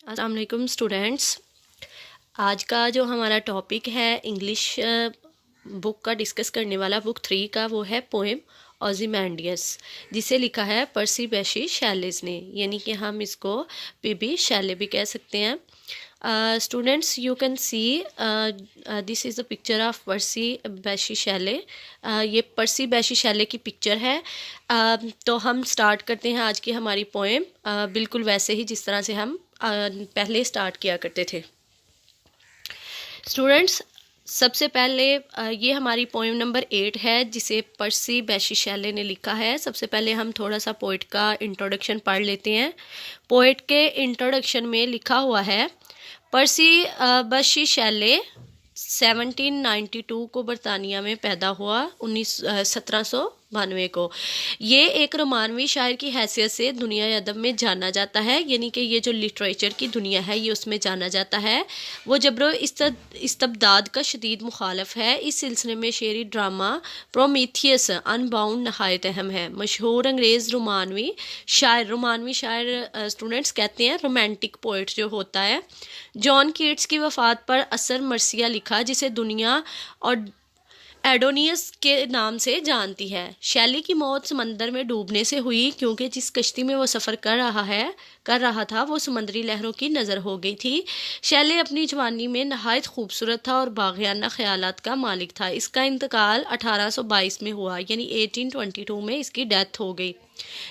अस्सलाम वालेकुम स्टूडेंट्स। आज का जो हमारा टॉपिक है इंग्लिश बुक का डिस्कस करने वाला, बुक 3 का, वो है पोएम ओज़िमांडियस, जिसे लिखा है पर्सी बैशी शैलेस ने, यानी कि हम इसको पीबी शैले भी कह सकते हैं। Students, you can see this is the picture of Percy Bysshe Shelley. ये पर्सी बैशी शैले की पिक्चर है। तो हम स्टार्ट करते हैं आज की हमारी पोएम, बिल्कुल वैसे ही जिस तरह से हम पहले स्टार्ट किया करते थे। स्टूडेंट्स, सबसे पहले ये हमारी पोएम नंबर 8 है, जिसे पर्सी बैशी शैले ने लिखा है। सबसे पहले हम थोड़ा सा पोइट का इंट्रोडक्शन पढ़ लेते हैं। पोइट के इंट्रोडक्शन में लिखा हुआ है, पर्सी बैशी शैले 1792 को बरतानिया में पैदा हुआ, 1792 को। ये एक रोमानवी शायर की हैसियत से दुनिया अदब में जाना जाता है, यानी कि ये जो लिटरेचर की दुनिया है ये उसमें जाना जाता है। वो जबरो इस्तबदाद का शदीद मुखालफ है। इस सिलसिले में शेरी ड्रामा प्रोमीथियस अनबाउंड नहायत अहम है। मशहूर अंग्रेज़ रोमानवी शायर स्टूडेंट्स कहते हैं रोमांटिक पोइट जो होता है। जॉन कीट्स की वफ़ात पर असर मर्सिया लिखा, जिसे दुनिया और एडोनियस के नाम से जानती है। शैली की मौत समंदर में डूबने से हुई, क्योंकि जिस कश्ती में वो सफ़र कर रहा था वो समुद्री लहरों की नज़र हो गई थी। शैली अपनी जवानी में नहायत खूबसूरत था और बाग़ियाना ख़यालात का मालिक था। इसका इंतकाल 1822 में हुआ, यानी 1822 में इसकी डेथ हो गई।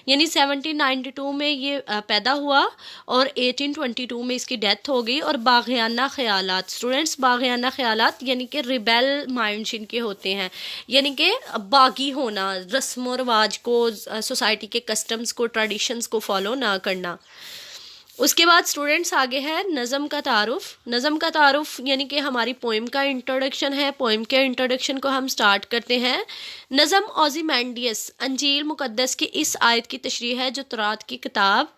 यानी 1792 में ये पैदा हुआ और 1822 में इसकी डेथ हो गई। और बाग़ियाना ख़यालात, स्टूडेंट्स, बाग़ियाना ख़यालात यानी कि रिबेल माइंड्स इनके होते हैं, यानी कि बागी होना, रस्म व रवाज को, सोसाइटी के कस्टम्स को, ट्रेडिशंस को फॉलो ना करना। उसके बाद स्टूडेंट्स आगे है नज़म का तारुफ। नज़म का तारुफ यानी कि हमारी पोइम का इंट्रोडक्शन है। पोइम के इंट्रोडक्शन को हम स्टार्ट करते हैं। नज़म ओज़िमांडियस अंजील मुक़द्दस की इस आयत की तशरीह है जो तौरात की किताब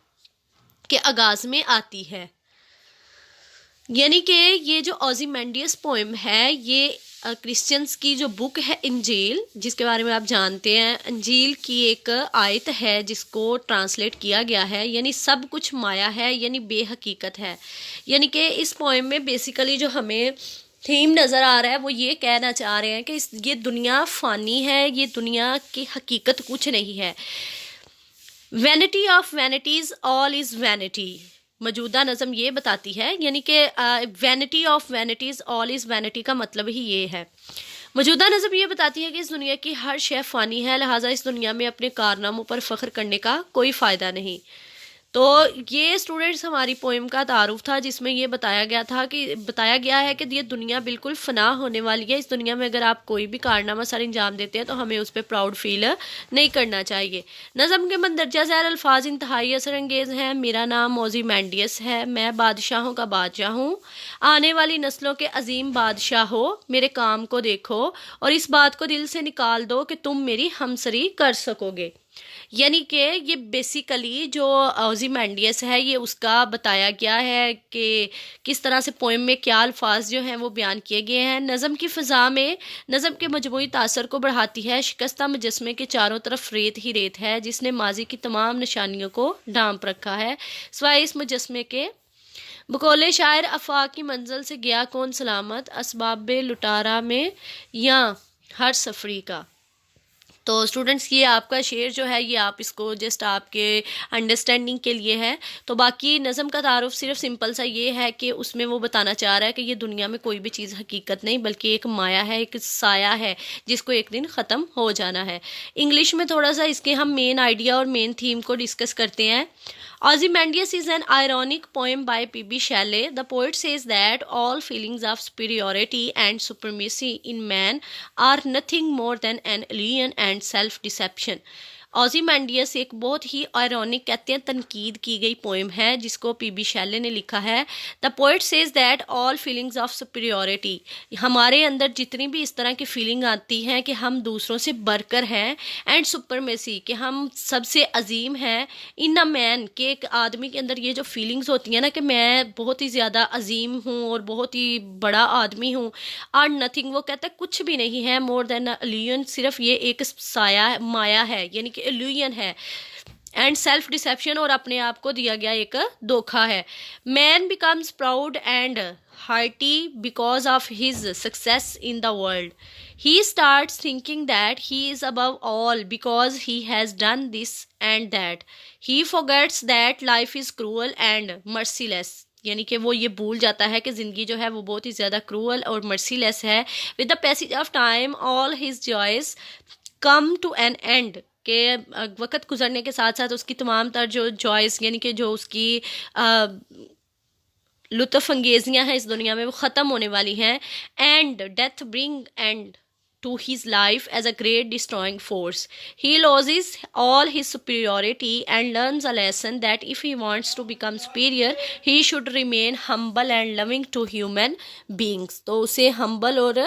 के आगाज़ में आती है। यानी कि ये जो ओज़िमांडियस पोइम है ये क्रिश्चियंस की जो बुक है इंजील, जिसके बारे में आप जानते हैं, इंजील की एक आयत है जिसको ट्रांसलेट किया गया है, यानी सब कुछ माया है, यानी बेहकीकत है। यानी कि इस पोएम में बेसिकली जो हमें थीम नज़र आ रहा है वो ये कहना चाह रहे हैं कि ये दुनिया फ़ानी है, ये दुनिया की हकीकत कुछ नहीं है। Vanity of vanities all is vanity, मौजूदा नज़म ये बताती है। यानी कि vanity of vanities all is vanity का मतलब ही ये है। मौजूदा नज़म ये बताती है कि इस दुनिया की हर शय फ़ानी है, लिहाजा इस दुनिया में अपने कारनामों पर फ़ख्र करने का कोई फ़ायदा नहीं। तो ये स्टूडेंट्स हमारी पोएम का तारुफ था, जिसमें ये बताया गया है कि ये दुनिया बिल्कुल फ़ना होने वाली है। इस दुनिया में अगर आप कोई भी कारनामा सर अंजाम देते हैं तो हमें उस पर प्राउड फील नहीं करना चाहिए। नज़म के मंदरजा ज़ैर अल्फाज इंतहाई असर अंगेज़ हैं। मेरा नाम ओज़िमांडियस है, मैं बादशाहों का बादशाह हूँ, आने वाली नस्लों के अजीम बादशाह हो। मेरे काम को देखो और इस बात को दिल से निकाल दो कि तुम मेरी हमसरी कर सकोगे। यानी कि ये बेसिकली जो ओज़िमांडियस है ये उसका बताया गया है कि किस तरह से पोएम में क्या अल्फाज जो हैं वो बयान किए गए हैं। नज़म की फ़ज़ा में नज़म के मजमूई तासर को बढ़ाती है। शिकस्ता मुजस्मे के चारों तरफ रेत ही रेत है, जिसने माजी की तमाम निशानियों को ढांप रखा है, सिवाय इस मुजस्मे के। बकौले शायर अफाक की मंजिल से गया कौन सलामत, असबाब लुटारा में या हर सफरी का। तो स्टूडेंट्स, ये आपका शेर जो है ये आप इसको जस्ट आपके अंडरस्टैंडिंग के लिए है। तो बाकी नज़म का तारुफ सिर्फ सिंपल सा ये है कि उसमें वो बताना चाह रहा है कि ये दुनिया में कोई भी चीज़ हकीकत नहीं बल्कि एक माया है, एक साया है जिसको एक दिन ख़त्म हो जाना है। इंग्लिश में थोड़ा सा इसके हम मेन आइडिया और मेन थीम को डिस्कस करते हैं। Ozymandias is an ironic poem by P.B. Shelley. The poet says that all feelings of superiority and supremacy in man are nothing more than an illusion and self-deception. ओज़िमांडियस एक बहुत ही ironic, कहते हैं तनकीद की गई पोएम है जिसको पीबी शैले ने लिखा है। The poet says that all feelings of superiority, हमारे अंदर जितनी भी इस तरह की फीलिंग आती हैं कि हम दूसरों से बढ़कर हैं, एंड सुपरमेसी कि हम सबसे अजीम हैं, इन अ मैन के एक आदमी के अंदर ये जो फीलिंग्स होती हैं ना कि मैं बहुत ही ज़्यादा अजीम हूँ और बहुत ही बड़ा आदमी हूँ, आर नथिंग, वो कहता है कुछ भी नहीं है, मोर देन अ इल्यूजन, सिर्फ ये एक साया माया है, यानी कि इल्यूजन है। एंड सेल्फ डिसेप्शन, और अपने आप को दिया गया एक धोखा है। Man becomes proud and hearty because of his success in the world. He starts thinking that he is above all because he has done this and that. He forgets that life is cruel and merciless, यानी कि वो ये भूल जाता है कि ज़िंदगी जो है वो बहुत ही ज़्यादा क्रूअल और मर्सीलेस है। With the passage of time all his joys come to an end, के वक्त गुजरने के साथ साथ उसकी तमाम तर जो जॉयस यानी कि जो उसकी लुत्फ़ अंगेजियाँ हैं इस दुनिया में वो ख़त्म होने वाली हैं। And death bring and to his life as a great destroying force. He loses all his superiority and learns a lesson that if he wants to become superior, he should remain humble and loving to human beings. तो उसे humble और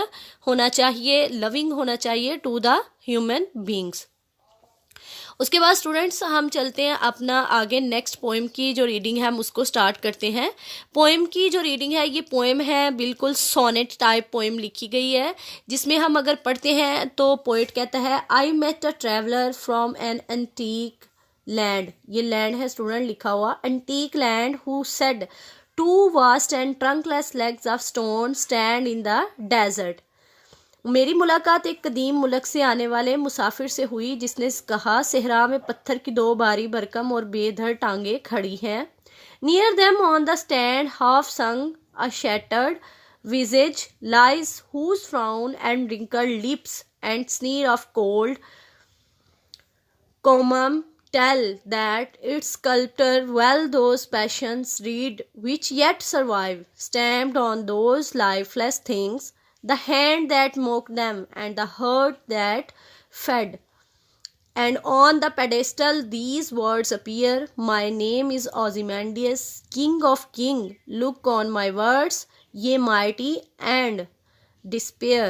होना चाहिए, loving होना चाहिए to the human beings. उसके बाद students हम चलते हैं अपना आगे नेक्स्ट पोएम की जो रीडिंग है हम उसको स्टार्ट करते हैं। पोएम की जो रीडिंग है ये पोएम है बिल्कुल सोनेट टाइप पोएम लिखी गई है, जिसमें हम अगर पढ़ते हैं तो पोएट कहता है I met a traveller from an antique land. ये लैंड है स्टूडेंट लिखा हुआ, antique land, who said two vast and trunkless legs of stone stand in the desert. मेरी मुलाकात एक कदीम मुल्क से आने वाले मुसाफिर से हुई जिसने कहा सेहरा में पत्थर की दो भारी भरकम और बेधड़ टांगे खड़ी हैं। Near them on the stand half sunk a shattered visage lies whose frown and wrinkled lips and sneer of cold comum tell that its sculptor well those passions read which yet survive, stamped on those lifeless things, the hand that mocked them and the heart that fed. And on the pedestal these words appear, my name is Ozymandias, king of king, look on my words, ye mighty and despair.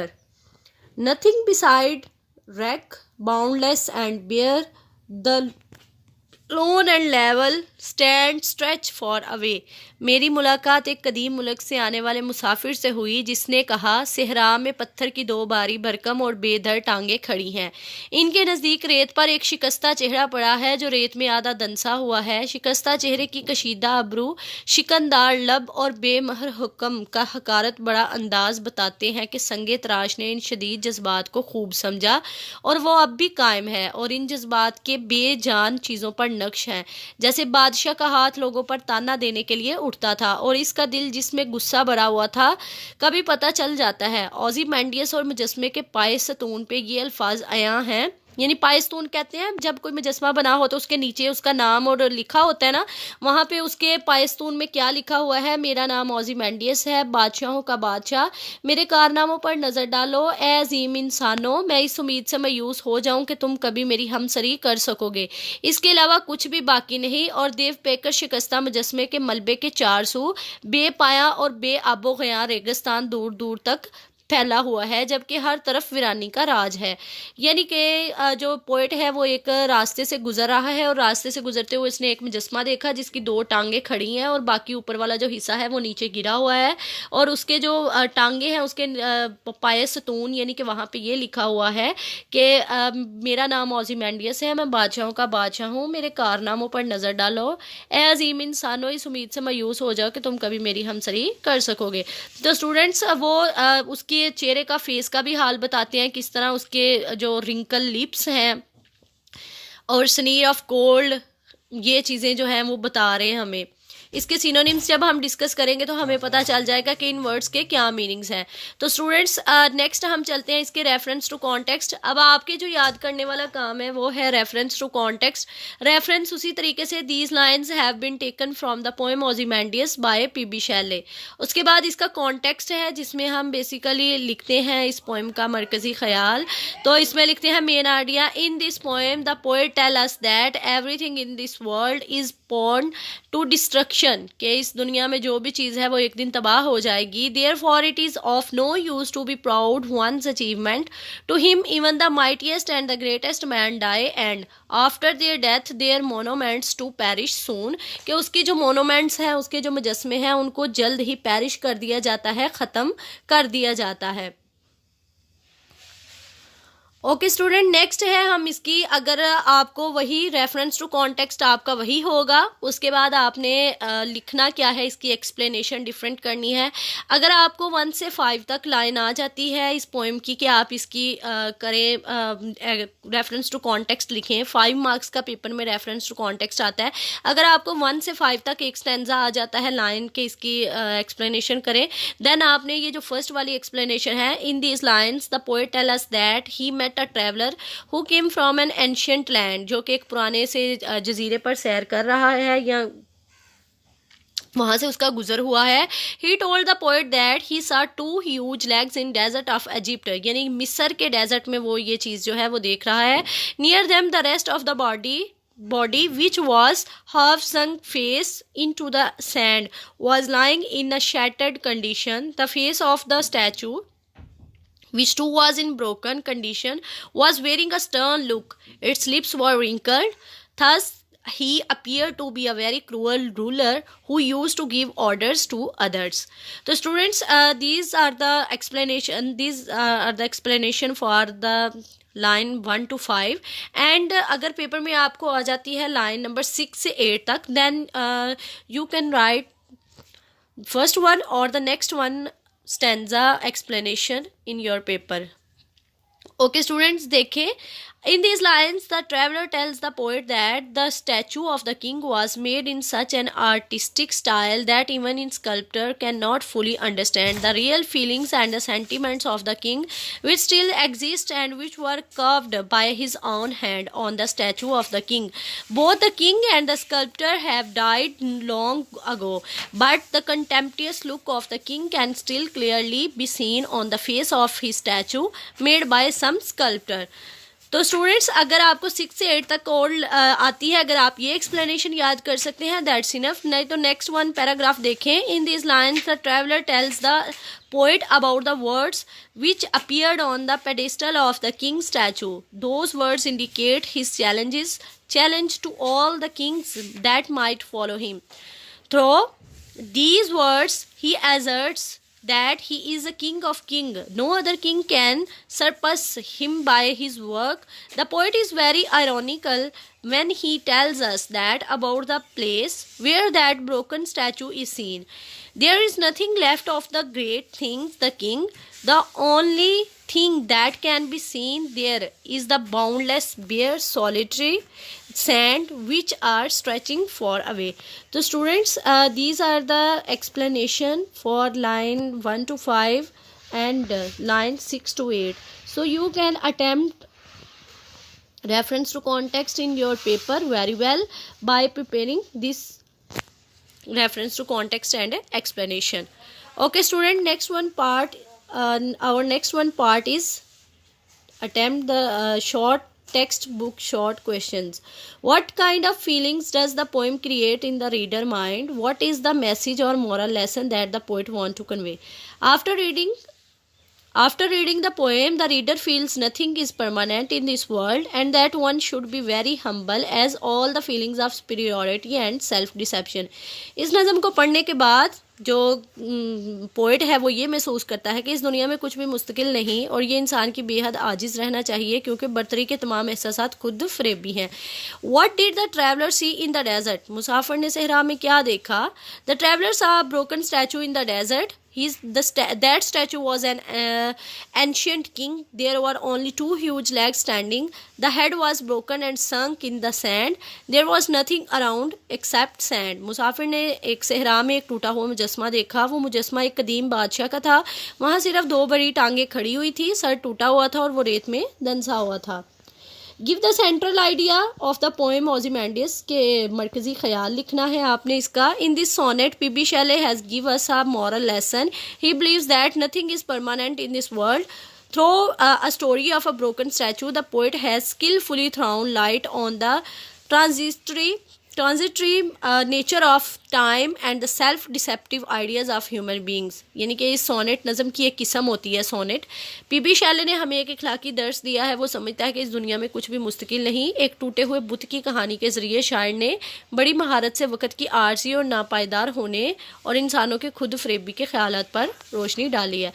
Nothing beside wreck, boundless and bare, the lone and level stand stretch far away. मेरी मुलाकात एक कदीम मुल्क से आने वाले मुसाफिर से हुई जिसने कहा सेहरा में पत्थर की दो भारी भरकम और बेधड़ टांगे खड़ी हैं। इनके नज़दीक रेत पर एक शिकस्ता चेहरा पड़ा है जो रेत में आधा दंसा हुआ है। शिकस्ता चेहरे की कशीदा अबरू, शिकनदार लब और बेमहर हुक्म का हकारत बड़ा अंदाज बताते हैं कि संगे तराश ने इन शदीद जज्बात को खूब समझा और वो अब भी कायम है और इन जज्बात के बेजान चीज़ों पर नक्श हैं। जैसे बादशाह का हाथ लोगों पर ताना देने के लिए उठता था और इसका दिल जिसमें गुस्सा भरा हुआ था कभी पता चल जाता है। ओज़ीमैंडियस और मुजस्मे के पाए सतून पे ये अल्फाज आया हैं, यानी पायस्तून कहते हैं जब कोई मुजस्मा बना हो तो उसके नीचे उसका नाम और लिखा होता है ना, वहाँ पे उसके पायस्तून में क्या लिखा हुआ है, मेरा नाम ओज़ीमैंडियस है, बादशाहों का बादशाह, मेरे कारनामों पर नज़र डालो ए अजीम इंसानों, मैं इस उम्मीद से मायूस हो जाऊँ कि तुम कभी मेरी हमसरी कर सकोगे। इसके अलावा कुछ भी बाकी नहीं। और देव पेकर शिकस्ता मुजस्मे के मलबे के चार सू बेपाया और बे आबो गयां रेगिस्तान दूर दूर तक फैला हुआ है जबकि हर तरफ वीरानी का राज है। यानी कि जो पोएट है वो एक रास्ते से गुजर रहा है और रास्ते से गुजरते हुए इसने एक मुजस्मा देखा जिसकी दो टांगे खड़ी हैं और बाकी ऊपर वाला जो हिस्सा है वो नीचे गिरा हुआ है और उसके जो टांगे हैं उसके पाए सतून यानी कि वहाँ पे ये लिखा हुआ है कि मेरा नाम ओज़ीमैंडियस है, मैं बादशाहों का बादशाह हूँ, मेरे कारनामों पर नज़र डालो ए अजीम इंसानों, इस उम्मीद से मायूस हो जाओ कि तुम कभी मेरी हमसरी कर सकोगे। तो स्टूडेंट्स वो उसकी चेहरे का फेस का भी हाल बताते हैं, किस तरह उसके जो रिंकल लिप्स हैं और स्नीर ऑफ कोल्ड, ये चीज़ें जो हैं वो बता रहे हैं हमें। इसके सिनोनिम्स जब हम डिस्कस करेंगे तो हमें पता चल जाएगा कि इन वर्ड्स के क्या मीनिंग्स हैं। तो स्टूडेंट्स नेक्स्ट हम चलते हैं इसके रेफरेंस टू कॉन्टेक्स्ट। अब आपके जो याद करने वाला काम है वो है रेफरेंस टू कॉन्टेक्स्ट। रेफरेंस उसी तरीके से these lines have been taken from the poem Ozymandias by PB. Shelley. उसके बाद इसका कॉन्टेक्स्ट है जिसमें हम बेसिकली लिखते हैं इस पोएम का मरकज़ी ख्याल। तो इसमें लिखते हैं main idea in this poem the poet tell us that everything in this world is born to destruction, कि इस दुनिया में जो भी चीज़ है वो एक दिन तबाह हो जाएगी। Therefore it is of no use to be proud one's achievement. To him even the mightiest and the greatest man die and after their death their monuments to perish soon, कि उसके जो मोनोमेंट्स हैं उसके जो मुजस्मे हैं उनको जल्द ही पैरिश कर दिया जाता है, ख़त्म कर दिया जाता है। ओके स्टूडेंट, नेक्स्ट है हम इसकी, अगर आपको वही रेफरेंस टू कॉन्टेक्स्ट आपका वही होगा, उसके बाद आपने लिखना क्या है, इसकी एक्सप्लेनेशन डिफरेंट करनी है। अगर आपको 1 से 5 तक लाइन आ जाती है इस पोएम की कि आप इसकी करें रेफरेंस टू कॉन्टेक्स्ट लिखें, 5 मार्क्स का पेपर में रेफरेंस टू कॉन्टेक्स्ट आता है। अगर आपको 1 से 5 तक एक स्टैंजा आ जाता है लाइन के इसकी एक्सप्लेनेशन करें, देन आपने ये जो फर्स्ट वाली एक्सप्लेनेशन है, in these lines the poet tell us that he met a traveller who came from an ancient land, जो कि एक पुराने से जजीरे पर सैर कर रहा है या वहां से उसका गुजर हुआ है। He told the poet that he saw 2 huge legs in desert of Egypt, यानी मिस्र के डेजर्ट में वो ये चीज़ जो है वो देख रहा है। Near them the rest of the body which was half sunk face into the sand was lying in a shattered condition. The face of the statue, which too was in broken condition, was wearing a stern look. Its lips were wrinkled. Thus he appeared to be a very cruel ruler who used to give orders to others. So students, these are the explanation for the line 1 to 5। And अगर paper में आपको आ जाती है line number 6 से 8 तक, then you can write first one और the next one stanza explanation in your paper. Okay students, देखें, in these lines the traveler tells the poet that the statue of the king was made in such an artistic style that even a sculptor cannot fully understand the real feelings and the sentiments of the king, which still exist and which were carved by his own hand on the statue of the king. Both the king and the sculptor have died long ago, but the contemptuous look of the king can still clearly be seen on the face of his statue made by some sculptor. तो students, अगर आपको 6 से 8 तक और आती है, अगर आप ये एक्सप्लेनेशन याद कर सकते हैं, दैट्स इनफ। नहीं तो नेक्स्ट वन पैराग्राफ देखें। In this lines the traveller tells the poet about the words which appeared on the pedestal of the king's statue. Those words indicate his challenge to all the kings that might follow him. Through these words he asserts that he is a king of kings. No other king can surpass him by his work. The poet is very ironical when he tells us that about the place where that broken statue is seen. There is nothing left of the great things, the king. The only thing that can be seen there is the boundless, bare, solitary sand which are stretching far away. So students, these are the explanation for line 1 to 5 and line 6 to 8. So you can attempt reference to context in your paper very well by preparing this reference to context and explanation. Okay student, our next one part is attempt the short textbook short questions. What kind of feelings does the poem create in the reader mind? What is the message or moral lesson that the poet want to convey? After reading the poem, the reader feels nothing is permanent in this world and that one should be very humble as all the feelings of superiority and self-deception. इस नज़म को पढ़ने के बाद जो poet है वो ये महसूस करता है कि इस दुनिया में कुछ भी मुस्तकिल नहीं और ये इंसान की बेहद आजिज़ रहना चाहिए क्योंकि बर्तरी के तमाम एहसासात खुद फरेबी हैं। What did the traveler see in the desert? मुसाफिर ने सहरा में क्या देखा? The traveler saw a broken statue in the desert. That statue was an ancient king. There were only 2 huge legs standing. The head was broken and sunk in the sand. There was nothing around except sand. मुसाफिर ने एक सहरा में एक टूटा हुआ मुजस्मा देखा। वो मुजस्मा एक कदीम बादशाह का था। वहाँ सिर्फ 2 बड़ी टांगें खड़ी हुई थी, सर टूटा हुआ था और वो रेत में दंसा हुआ था। Give the central idea of the poem Ozymandias के मरकजी ख्याल लिखना है आपने इसका। In this sonnet PB Shelley has give us a moral lesson. He believes that nothing is permanent in this world. Through a story of a broken statue, the poet has skillfully thrown light on the transitory nature of time and the self-deceptive ideas of human beings. यानी कि इस sonnet नज़म की एक किस्म होती है sonnet. PB Shelley ने हमें एक इखलाकी दर्स दिया है। वो समझता है कि इस दुनिया में कुछ भी मुस्तकिल नहीं। एक टूटे हुए बुत की कहानी के ज़रिए शायर ने बड़ी महारत से वक़्त की आरज़ी और नापायदार होने और इंसानों के खुद फरेबी के ख्यालात पर रोशनी डाली है।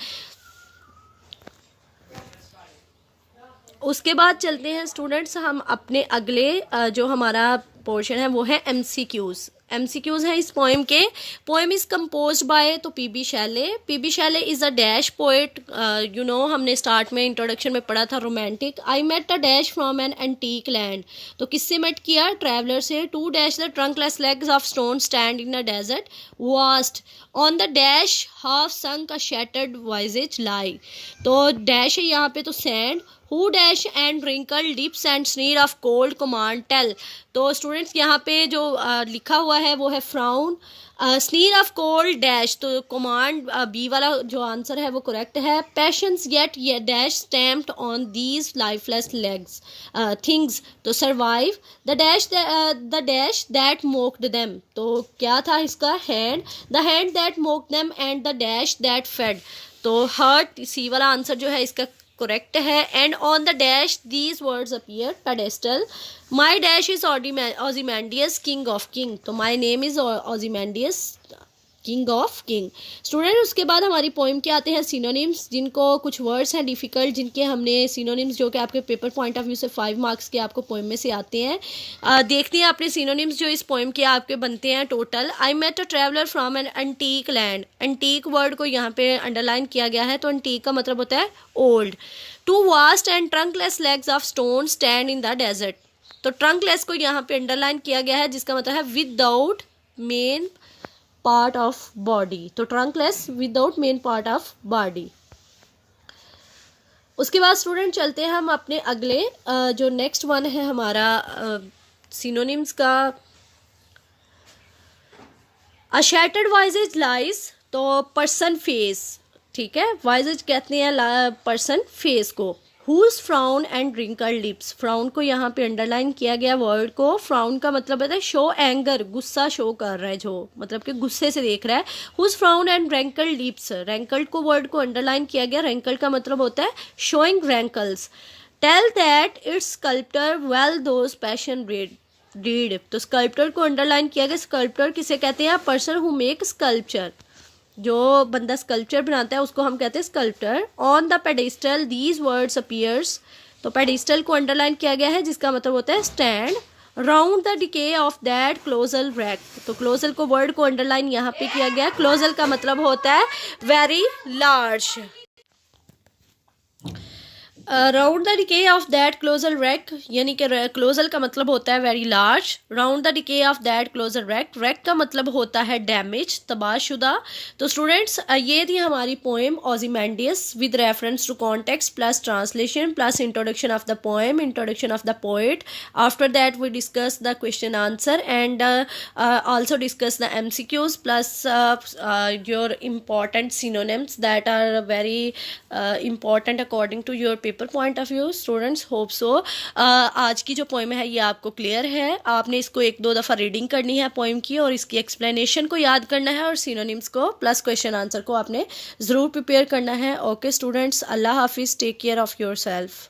उसके बाद चलते हैं स्टूडेंट्स हम अपने अगले जो हमारा पोर्शन है वो है एमसीक्यूज़। एमसीक्यूज़ हैं इस पोएम के। पोएम इज़ कंपोज्ड बाय तो PB Shelley. PB Shelley is a dash poet. You know हमने स्टार्ट में इंट्रोडक्शन में पढ़ा था romantic. I met a dash from an antique land. तो किससे मेट किया? ट्रैवलर से। Two dash the trunkless legs of stone stand in a desert vast on the dash half sunk a shattered visage lie. तो dash है यहाँ पे तो sand. Who dash and wrinkle lips and sneer of cold command tell। तो students यहाँ पे जो लिखा हुआ है वो है frown. Sneer of cold dash तो कमांड बी वाला जो आंसर है वो करेक्ट है। पैशंस येट ये dash stamped on these lifeless legs things तो survive the dash that mocked them. तो क्या था इसका? Hand. The hand that mocked them and the dash that fed. तो हर्ट सी वाला आंसर जो है इसका करेक्ट है। And on the dash these words appear pedestal. My dash is Ozymandias king of king. तो my name is Ozymandias king of king. Student उसके बाद हमारी पोइम के आते हैं सिनोनिम्स, जिनको कुछ वर्ड्स हैं डिफ़िकल्ट, जिनके हमने सिनोनिम्स जो कि आपके पेपर पॉइंट ऑफ व्यू से 5 मार्क्स के आपको पोइम में से आते हैं। देखते हैं अपने सिनोनिम्स जो इस पोइम के आपके बनते हैं total. I met a traveller from an antique land. Antique word को यहाँ पे अंडरलाइन किया गया है, तो एंटीक का मतलब होता है old. Two vast and trunkless legs of stone stand in the desert. तो ट्रंकलेस को यहाँ पे अंडरलाइन किया गया है, जिसका मतलब है without main part of body. तो trunkless without main part of body. उसके बाद स्टूडेंट चलते हैं हम अपने अगले जो नेक्स्ट वन है हमारा सिनोनिम्स का। अ शैटर्ड वाइजेज लाइज तो पर्सन फेस। ठीक है, वाइजेज कहते हैं पर्सन फेस को। Whose frown and wrinkled lips. Frown को यहाँ पे अंडरलाइन किया गया वर्ड को। फ्राउन का मतलब है शो एंगर, गुस्सा शो कर रहा है, जो मतलब कि गुस्से से देख रहा है। Whose frown and wrinkled lips. Wrinkled को वर्ड को अंडरलाइन किया गया। रैंकल्ड का मतलब होता है showing wrinkles. Tell that its sculptor well those passion read. तो स्कल्प्टर को अंडरलाइन किया गया। स्कल्प्टर किसे कहते हैं? Person who make sculpture. जो बंदा स्कल्पचर बनाता है उसको हम कहते हैं sculptor. On the pedestal these words appears. तो पेडेस्टल को अंडरलाइन किया गया है, जिसका मतलब होता है stand. Round the decay of that colossal wreck. तो क्लोजल को वर्ड को अंडरलाइन यहाँ पे किया गया। क्लोजल का मतलब होता है very large. Round the decay of that colossal rack, यानी कि क्लोजल का मतलब होता है very large. Round the decay of that colossal rack, rack का मतलब होता है डैमेज, तबाहशुदा। तो स्टूडेंट्स ये थी हमारी poem Ozymandias with reference to context plus translation plus introduction of the poem, introduction of the poet. After that we discuss the question answer and also discuss the MCQs plus your important synonyms that are very important according to your paper point of view। Students hope so आज की जो poem है ये आपको clear है। आपने इसको 1-2 दफ़ा रीडिंग करनी है पोएम की, और इसकी एक्सप्लेनेशन को याद करना है, और सिनोनिम्स को प्लस क्वेश्चन आंसर को आपने ज़रूर प्रिपेयर करना है। ओके स्टूडेंट्स, अल्लाह हाफिज़, take care of your self.